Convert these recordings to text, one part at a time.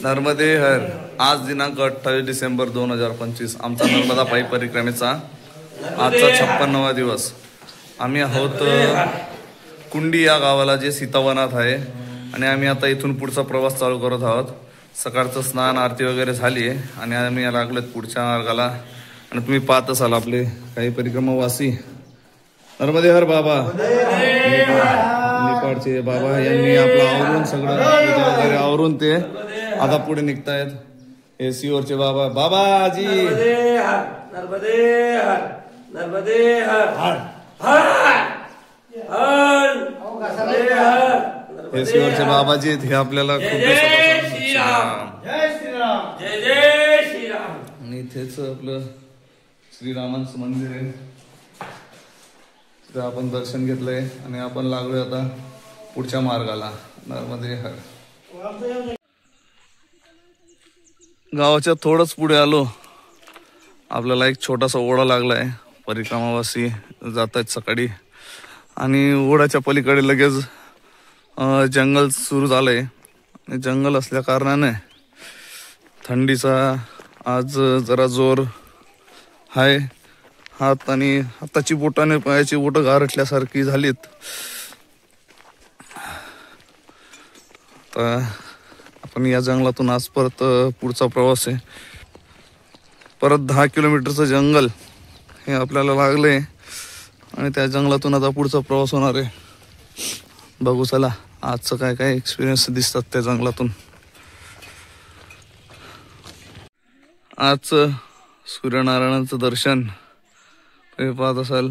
नर्मदे हर. आज दिनांक 28 डिसेंबर 2025 आमचा नर्मदा पायी परिक्रमेचा आजचा 56वा दिवस. आम्ही आहोत कुंडी या गावाला, जे सीतावनात आहे, आणि आम्ही आता इथून पुढचा प्रवास चालू करत आहोत. सकाळचं स्नान आरती वगैरे झाली आहे आणि आम्ही लागलोत पुढच्या मार्गाला. आणि तुम्ही पाहत असाल आपले काही परिक्रमावासी नर्मदे हर बाबा नेपाळचे बाबा यांनी आपलं आवरून सगळं वगैरे आवरून ते आता पुढे निघतायत. हे सीओरचे बाबा बाबाजी नर्मदे हर नर्मदे हर हे सीओरचे बाबाजी आहेत. हे आपल्याला खूप आणि इथेच आपलं श्रीरामांचं मंदिर आहे. तिथे आपण दर्शन घेतलंय आणि आपण लागलोय आता पुढच्या मार्गाला. नर्मदे हर. गावाच्या थोडंच पुढे आलो, आपल्याला एक छोटासा ओढा लागलाय. परिक्रमावासी जात आहेत सकाळी आणि ओढ्याच्या पलीकडे लगेच जंगल सुरू झालंय. जंगल असल्या कारणाने थंडीचा आज जरा जोर आहे. हात आणि हाताची बोटाने पायाची बोटं गारठल्यासारखी झालीत. तर आपण या जंगलातून आज परत पुढचा प्रवास आहे. परत 10 किलोमीटरचं जंगल हे आपल्याला लागले आणि त्या जंगलातून आता पुढचा प्रवास होणार आहे. बघू चला आजचं काय काय एक्सपिरियन्स दिसतात त्या जंगलातून. आजचं सूर्यनारायणाचं दर्शन तुम्ही पाहत असाल.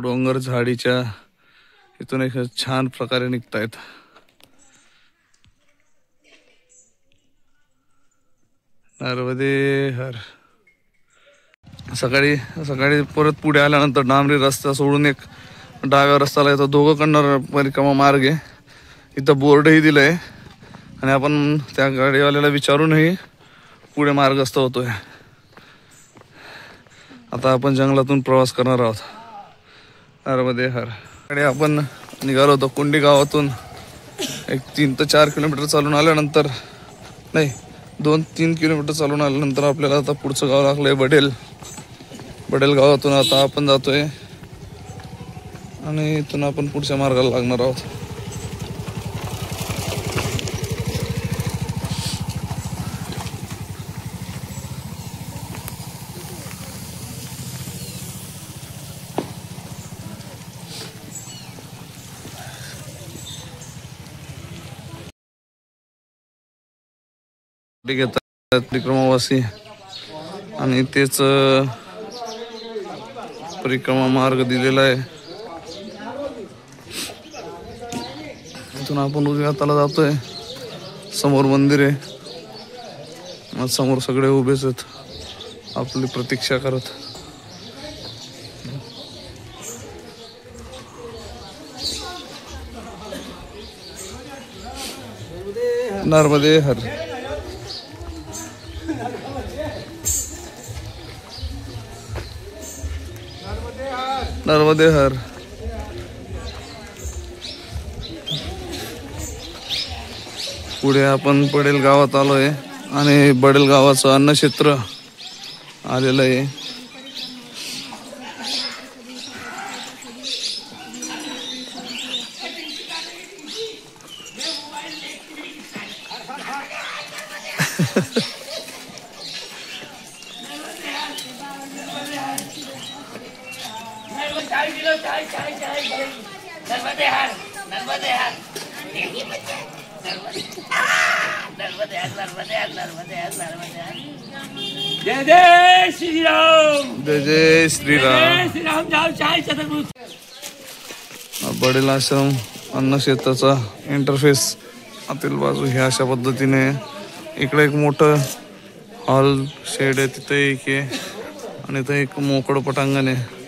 डोंगर झाडीच्या इथून एक छान प्रकारे निघतायत. नर्मदे हर. सकाळी सकाळी परत पुढे आल्यानंतर डांबरी रस्ता सोडून एक डाव्या रस्त्याला येतो. दोघं कडनं परिक्रमा मार्ग आहे. इथं बोर्डही दिलंय आणि आपण त्या गाडीवाल्याला विचारूनही पुढे मार्गस्थ होतोय. आता आपण जंगलातून प्रवास करणार आहोत. नर्मदे हर. आणि आपण निघालो होतो कुंडी गावातून. एक 3 ते 4 किलोमीटर चालून आल्यानंतर, नाही 2-3 किलोमीटर चालून आल्यानंतर आपल्याला आता पुढचं गाव लागलंय बडेल. बडेल गावातून आता आपण जातोय आणि इथून आपण पुढच्या मार्गाला लागणार आहोत. घेतात परिक्रमावासी आणि तेच परिक्रमा मार्ग दिलेला आहे. इथून आपण उजव्या हाताला जातोय. समोर मंदिर आहे. समोर सगळे उभेच आहेत आपली प्रतीक्षा करत. नर्मदे हर. नर्मदे हर. पुढे आपण बडेल गावात आलोय आणि बडेल गावाचं अन्नक्षेत्र आलेलं आहे. जय जय श्रीराम. जय जय श्रीराम. बडेल आश्रम अन्नक्षेत्राचा इंटरफेस आतील बाजू ह्या अशा पद्धतीने. इकडे एक मोठं हॉल शेड आहे, तिथे एक आहे आणि इथे एक मोकळं पटांगण आहे.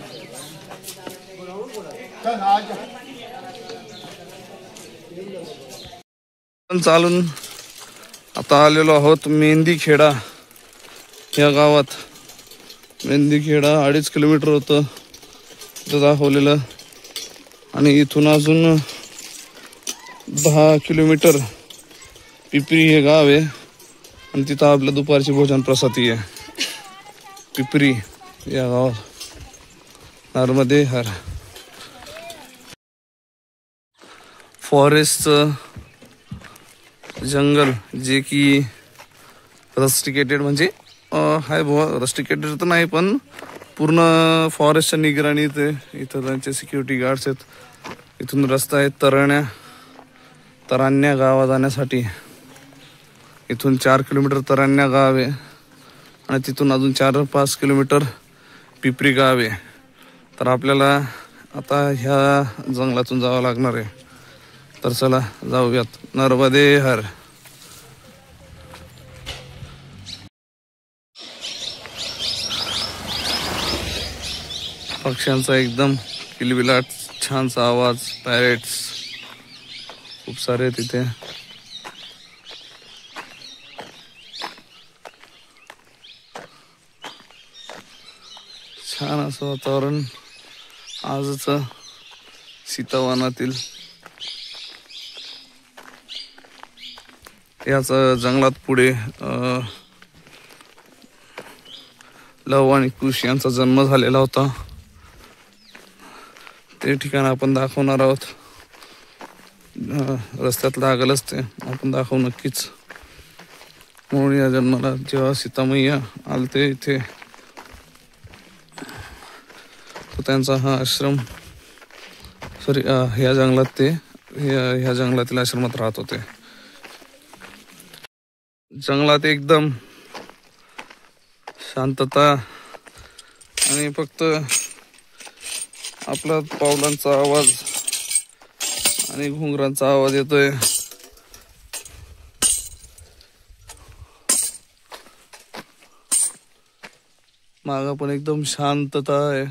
चालून आता आलेलो आहोत मेंदीखेडा या गावात. मेंदीखेडा 2.5 किलोमीटर होतं तिथं दाखवलेलं आणि इथून अजून 10 किलोमीटर पिपरी हे गाव आहे. आणि तिथं आपल्या दुपारची भोजन प्रसादी आहे. पिपरी या गावात नर्मदे हर. फॉरेस्टचं जंगल जे की रस्टिकेटेड म्हणजे हाय बुवा, रस्टिकेटेड तर नाही पण पूर्ण फॉरेस्टच्या निगराणी ते. इथं त्यांचे सिक्युरिटी गार्ड्स आहेत. इथून रस्ता आहे तरान्या गावा जाण्यासाठी. इथून 4 किलोमीटर तरान्या गाव आहे आणि तिथून अजून 4-5 किलोमीटर पिपरी गाव आहे. तर आपल्याला आता ह्या जंगलातून जावं लागणार आहे. तर चला जाऊयात. नर्मदे हर. पक्ष्यांचा एकदम किलबिलाट छानसा आवाज. पॅरेट्स खूप सारे तिथे. छान असं वातावरण आजच सीतावनातील. याच जंगलात पुढे लव आणि कुश यांचा जन्म झालेला होता. ते ठिकाण आपण दाखवणार आहोत. रस्त्यात लागलच ते आपण दाखवू नक्कीच. म्हणून या जन्माला जेव्हा सीतामय्या आलते इथे तर त्यांचा हा आश्रम ह्या जंगलात ते ह्या जंगलातील आश्रमात राहत होते. जंगलात एकदम शांतता आणि फक्त आपला पावलांचा आवाज आणि घुंगरांचा आवाज येतोय. मागं पण एकदम शांतता आहे.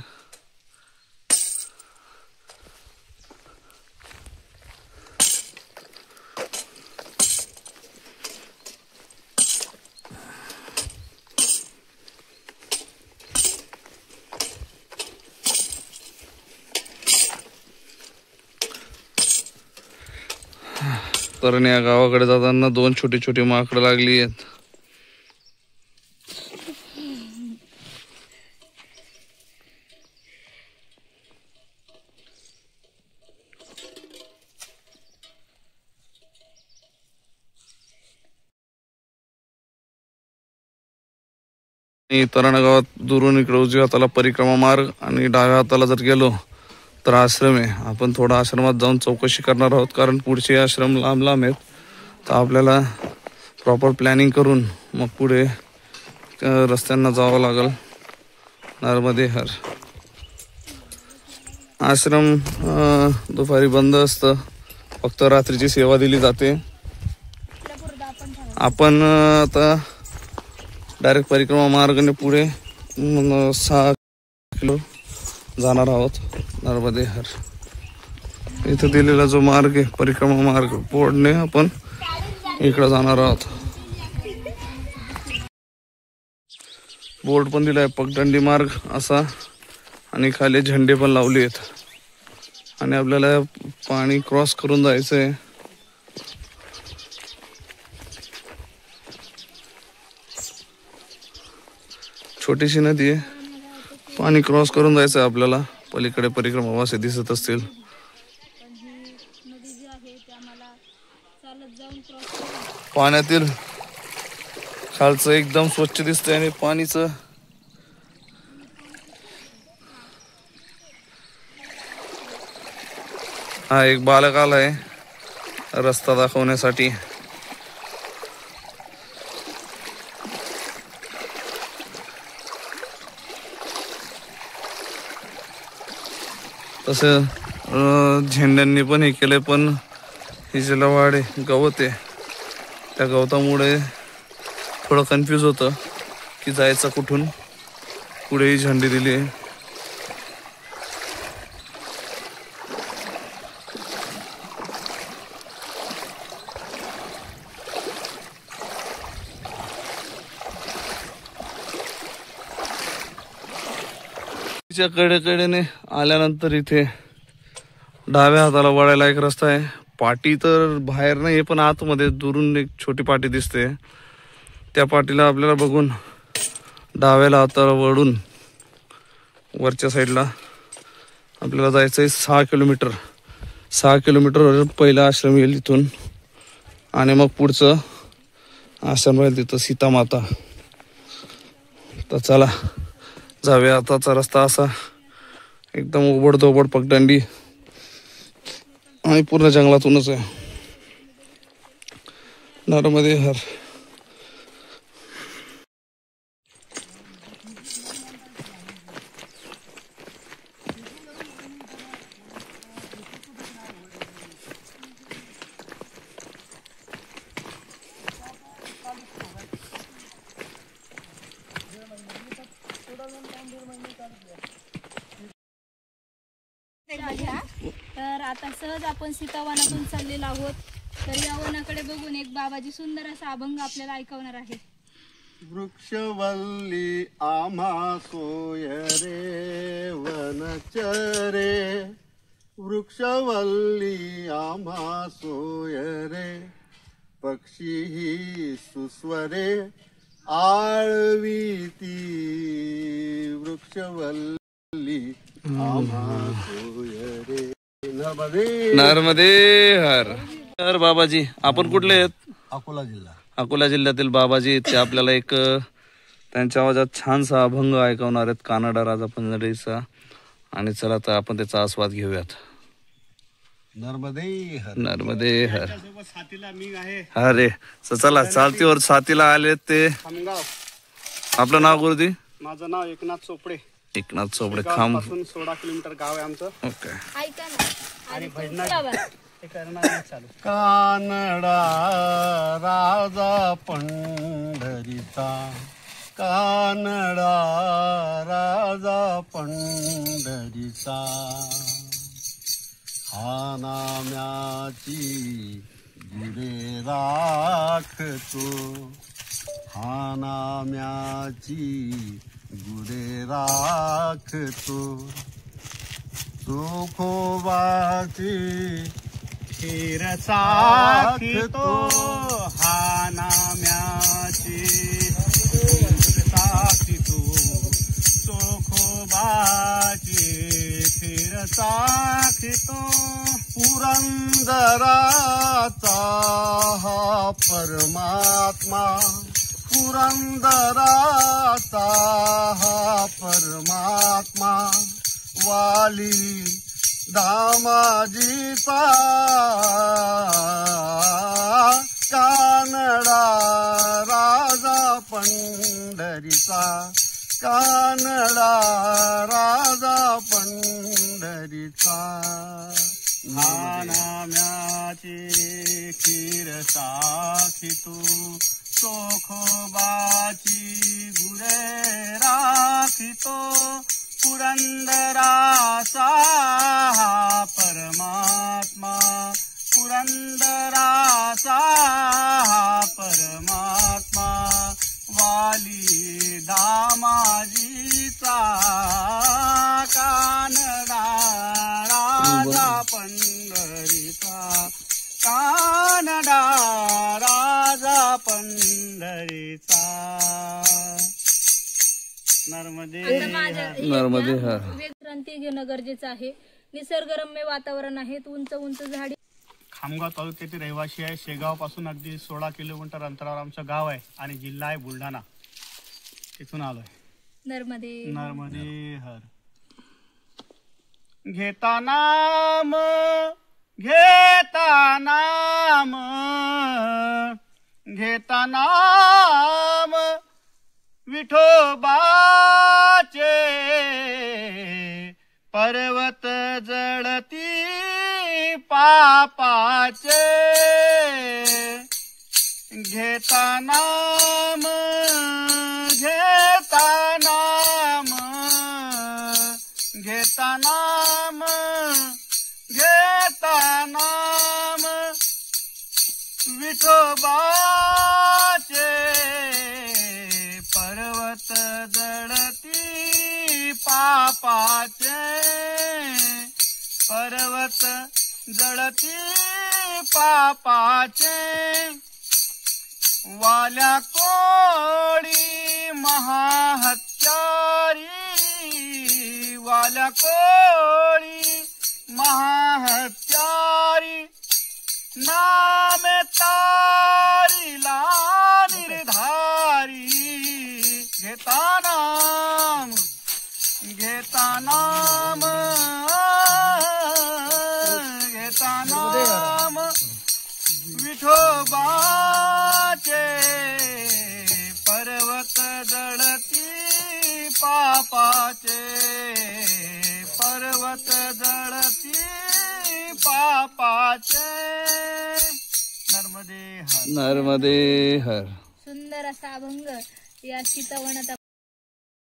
तर या गावाकडे जाताना 2 छोटी छोटी माकडं लागली आहेत. तराणा गावात दुरून इकडे उजव्या हाताला परिक्रमा मार्ग आणि डाव्या हाताला जर गेलो तर आश्रम आहे. आपण थोडा आश्रमात जाऊन चौकशी करणार आहोत कारण पुढचे आश्रम लांब लांब आहेत. तर आपल्याला प्रॉपर प्लॅनिंग करून मग पुढे रस्त्यांना जावं लागेल. नर्मदे हर. आश्रम दुपारी बंद असतं. फक्त रात्रीची सेवा दिली जाते. आपण आता डायरेक्ट परिक्रमा मार्गाने पुढे 6 किलो जाणार आहोत. नर्मदे हर. इथं दिलेला जो मार्ग आहे परिक्रमा मार्ग बोर्डने आपण इकडे जाणार आहोत. बोर्ड पण दिलाय पगडंडी मार्ग असा आणि खाली झेंडे पण लावले आहेत आणि आपल्याला पाणी क्रॉस करून जायचंय. छोटीशी नदी आहे. पाणी क्रॉस करून जायचं आहे आपल्याला. पलीकडे परिक्रमावासी दिसत असतील. पाण्यातील खालचं एकदम स्वच्छ दिसतंय आणि पाणीचं हा एक बालक आलाय रस्ता दाखवण्यासाठी. तसं झेंड्यांनी पण हे केलंय पण हे ज्याला वाढ आहे गवत आहे त्या गवतामुळे थोडं कन्फ्यूज होतं की जायचं कुठून. पुढेही झेंडी दिली आहे. कडेकडेने आल्यानंतर इथे डाव्या हाताला वळायला एक रस्ता आहे. पाटी तर बाहेर नाही पण आतमध्ये दुरून एक छोटी पाटी दिसते. त्या पाटीला आपल्याला बघून डाव्याला हाताला वळून वरच्या साईडला आपल्याला जायचं आहे 6 किलोमीटर. 6 किलोमीटरवर पहिला आश्रम येईल इथून आणि मग पुढचं आश्रम राहील तिथं सीतामाता. तर चला जाऊया. आताचा रस्ता असा एकदम उबडधोबड पगडंडी आणि पूर्ण जंगलातूनच आहे. नर्मदे हर. तर आता सहज आपण सीतावनातून चाललेलो आहोत. तर या वनाकडे बघून एक बाबाजी सुंदर असा अभंग आपल्याला ऐकवणार आहे. वृक्षवल्ली आम्हा सोय रे वनचरे, वृक्षवल्ली आम्हा सोय रे, पक्षी सुस्वरे आळवीती, वृक्षवल्ली आम्हा सोय रे. नर्मदे हर. तर बाबाजी आपण कुठले आहेत? अकोला जिल्हा. अकोला जिल्ह्यातील बाबाजी ते आपल्याला एक त्यांच्या आवाजात छानसा अभंग ऐकवणार आहेत कानडा राजा पंढरीचा. आणि चला तर आपण त्याचा आस्वाद घेऊयात. नर्मदे हर. नर्मदे हर. साथीला मी आहे. अरे चला चालतीवर साथीला आले ते. खामगाव. आपलं नाव गुरुजी? माझं नाव एकनाथ चोपडे. एकनाथ चोपडे. खाम पासून 16 किलोमीटर गाव आहे आमचं. ओके. ऐका ना आणि तुमचं आवाज. कानडा राजा पंढरीचा, कानडा राजा पंढरीचा, हा नाम्याची गुरे राखतो, हा नाम्याची गुरे राखतो, तुकोबाची खीर साखतो, हा नाम्याची साखतो, तुकोबाची खीर साखतो, पुरंदराचा हा परमात्मा, पुरंदराचा हा परमात्मा, वाली दामाजीचा, कानडा राजा पंढरीचा, कानडा राजा पंढरीचा, नाम्याची खीर साखितू, चोखोबाची गुरे राखितो, पुरंदराचा हा परमात्मा, पुरंदराचा हा परमात्मा, वाली दामाजीचा, कानडा राजा पंढरीचा, कानडा राजा पंढरीचा. नर्मदे नर्मदे हर. विश्रांती घेणं गरजेचं आहे. निसर्गरम्य वातावरण आहे. उंच उंच झाडी. खामगाव तालुक्यातील रहिवासी आहे. शेगाव पासून अगदी 16 किलोमीटर अंतरावर आमचं गाव आहे आणि जिल्हा आहे बुलढाणा. तिथून आलोय. नर्मदे नर्मदे हर. घेता नाम, घेता नाम, घेता नाम, विठोबाचे पर्वत जळती पापाचे, घेता नाम, घेता नाम, घेता नाम, घेता नाम, विठोबाचे पर्वत जळती पापाचे, पर्वत जळती पापाचे, वाल्या को घेता नाम घेता नाम घेता नाम विठोबाचे पर्वत जळती पापाचे पर्वत जळती पापाचे नर्मदे हर नर्मदे हर. सुंदर असा अभंग या सीतावनात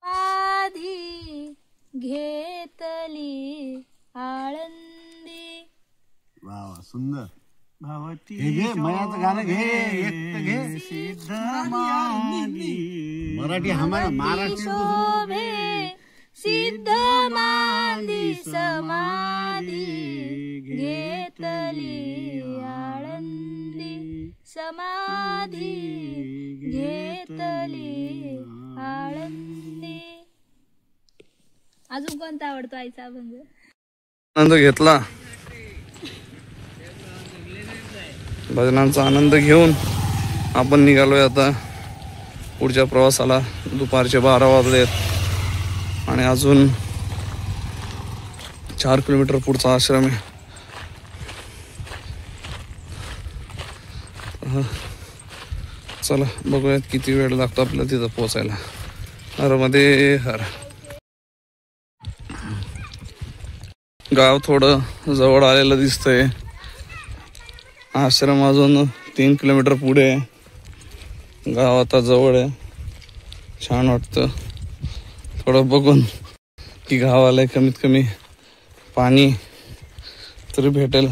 आधी घेतली आळंदी. वा वा सुंदर. भवती मयाचं गाणं घे एक घे. सिद्ध मांदी मराठी महाराष्ट्र शोभे सिद्ध मांदी समाधी घेतली आळंदी समाधी घेतली आळंदी. अजून कोणता आवडतो आईचा अभंग? आनंद घेतला. भजनांचा आनंद घेऊन आपण निघालोय आता पुढच्या प्रवासाला. दुपारचे 12 वाजलेत आणि अजून 4 किलोमीटर पुढचा आश्रम आहे. चला बघूयात किती वेळ लागतो आपल्याला तिथं पोहोचायला. नर्मदे हर. गाव थोडं जवळ आलेलं दिसतंय. आश्रम अजून 3 किलोमीटर पुढे आहे. गाव आता जवळ आहे. छान वाटतं थोडं बघून की गावाला कमीत कमी पाणी तरी भेटेल.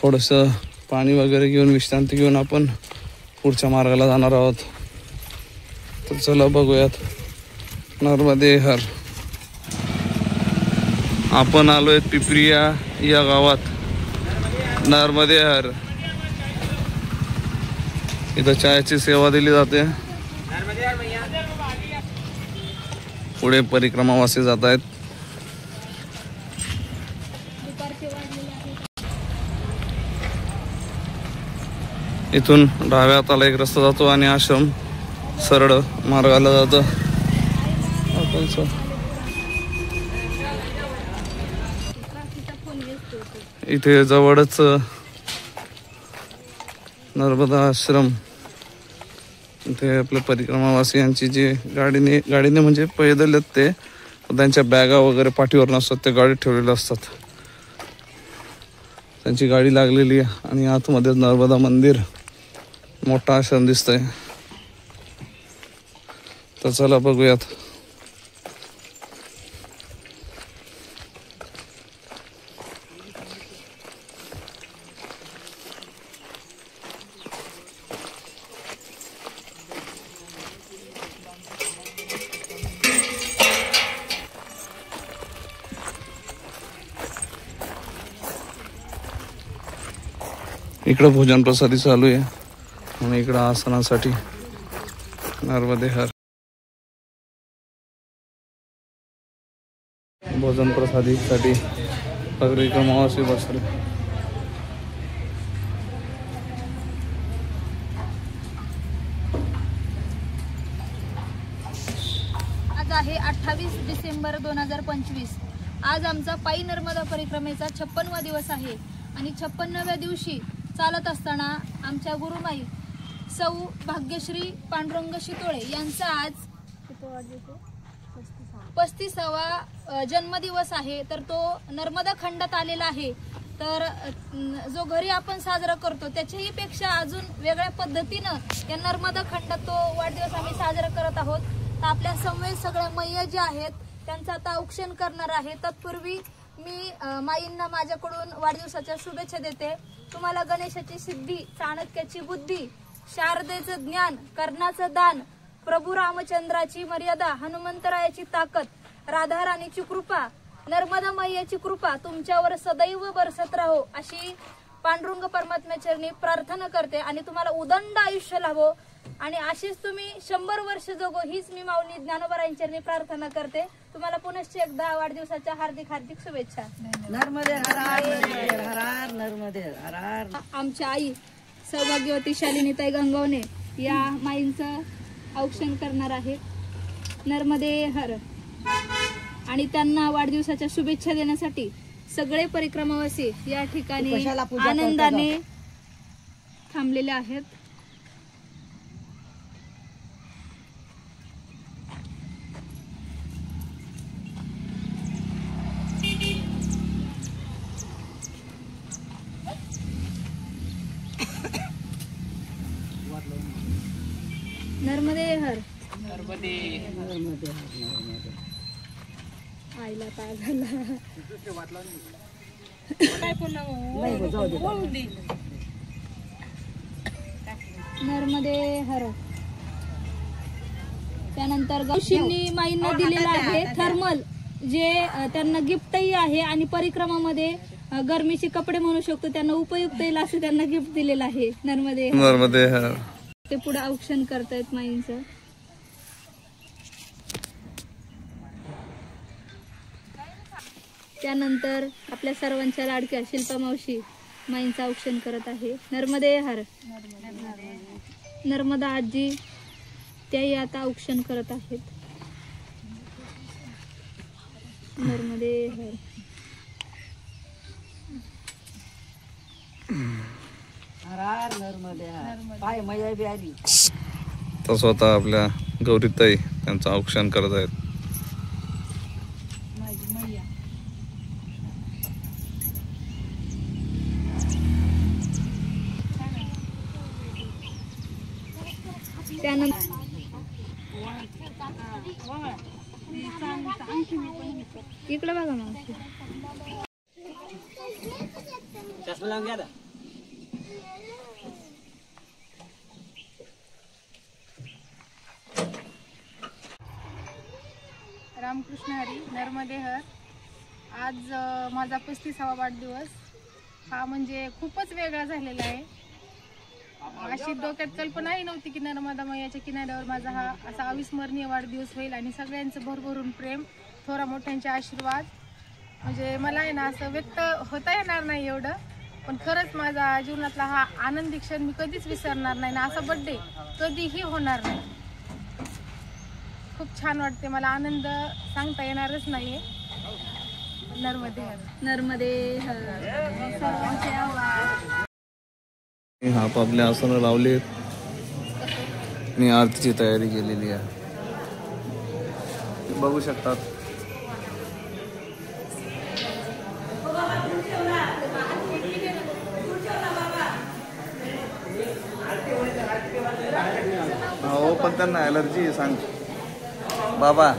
थोडंसं पाणी वगैरे घेऊन विश्रांती घेऊन आपण पुढच्या मार्गाला जाणार आहोत. तर चला बघूयात. नर्मदे हर. आपण आलोय पिपरिया या गावात. नर्मदे हर. इथं चायची सेवा दिली जाते. पुढे परिक्रमावासी जात आहेत. इथून डाव्या हाताला एक रस्ता जातो आणि आश्रम सरळ मार्गाला जातं. इथे जवळच नर्मदा आश्रम. इथे आपल्या परिक्रमावासियांची जी गाडीने म्हणजे पैदल आहेत ते, त्यांच्या बॅगा वगैरे पाठीवर नसतात, ते गाडीत ठेवलेले असतात. त्यांची गाडी लागलेली आहे आणि आतमध्ये नर्मदा मंदिर मोठा आश्रम दिसतंय. तर चला बघूयात. इकडं भोजन प्रसादी चालू आहे आणि इकडं आसनासाठी. नर्मदे हर. भोजन प्रसादीसाठी परिक्रमावासी बसले. आज आहे 28 डिसेंबर 2025. आज आमचा पायी नर्मदा परिक्रमेचा 56वा दिवस आहे आणि 56व्या दिवशी चालत असताना आमच्या गुरुमाई सौ भाग्यश्री पांडुरंग शितोळे यांचा आज 35वा जन्मदिवस आहे. तर तो नर्मदा खंडात आलेला आहे. तर जो घरी आपण साजरा करतो त्याच्याही पेक्षा अजून वेगळ्या पद्धतीनं या नर्मदा खंडात तो वाढदिवस आम्ही साजरा करत आहोत. तर आपल्या समवेत सगळ्या मैया ज्या आहेत त्यांचा आता औक्षण करणार आहे. तत्पूर्वी मी माईंना माझ्याकडून वाढदिवसाच्या शुभेच्छा देते. तुम्हाला गणेशाची सिद्धी, चाणक्याची बुद्धी, शारदेचं ज्ञान, कर्णाचं दान, प्रभू रामचंद्राची मर्यादा, हनुमंतरायाची ताकद, राधा राणीची कृपा, नर्मदा मैयाची कृपा तुमच्यावर सदैव बरसत राहो अशी पांडुरंग परमात्म्याचरणी प्रार्थना करते आणि तुम्हाला उदंड आयुष्य लाभो आणि अशीच तुम्ही 100 वर्ष जगो हीच मी माऊली ज्ञानोबरायांचरणी प्रार्थना करते. तुम्हाला पुनश्च एकदा वाढदिवसाच्या हार्दिक हार्दिक शुभेच्छा. नर्मदे हर हर नर्मदे हर. आमच्या आई सौभाग्यवती शालिनीताई गंगावणे या माईंचं औक्षण करणार आहेत. नर्मदे हर. आणि त्यांना वाढदिवसाच्या शुभेच्छा देण्यासाठी सगळे परिक्रमावासी या ठिकाणी कशाला पूजा करता आनंदाने थांबलेले आहेत. नर्मदे हर. आईला काय झाला. नर्मदे हर. त्यानंतर गौशींनी माईंना दिलेलं आहे थर्मल, जे त्यांना गिफ्टही आहे आणि परिक्रमामध्ये गरमीचे कपडे म्हणू शकतो, त्यांना उपयुक्त येईल असं त्यांना गिफ्ट दिलेलं आहे. नर्मदे नर्मदे हर. ते पुढे औक्षण करतायत माईंचं. त्यानंतर आपल्या सर्वांच्या लाडक्या शिल्पा मावशी माईंचं औक्षण करत आहे. नर्मदे हर. नर्मदा आजी त्याही आता औक्षण करत आहेत. नर्मदे हर. हर नर्मदे हर. पाय मजा बी आली. तर स्वतः आपल्या गौरीताई त्यांचं औक्षण करत आहेत. त्यानंतर इकडे बघा मावशी. रामकृष्ण हरी. नर्मदे हर. आज माझा 35वा वाढदिवस. हा म्हणजे खूपच वेगळा झालेला आहे. अशी डोक्यात कल्पनाही नव्हती की नर्मदा मैयाच्या किनाऱ्यावर माझा हा असा अविस्मरणीय वाढदिवस होईल आणि सगळ्यांचं भरभरून प्रेम, थोरा मोठ्यांचे आशीर्वाद. म्हणजे मला आहे ना असं व्यक्त होता येणार नाही एवढं, पण खरंच माझा जीवनातला हा आनंदी क्षण मी कधीच विसरणार नाही ना. असा बड्डे कधीही होणार नाही. खूप छान वाटते मला. आनंद सांगता येणारच नाहीये. नर्मदे हर. नर्मदे हर. सर्वांचे आभार. आपापल्या आसनं लावली आणि आरतीची तयारी केलेली आहे. बघू शकतात. हो पण त्यांना ॲलर्जी सांग बाबा.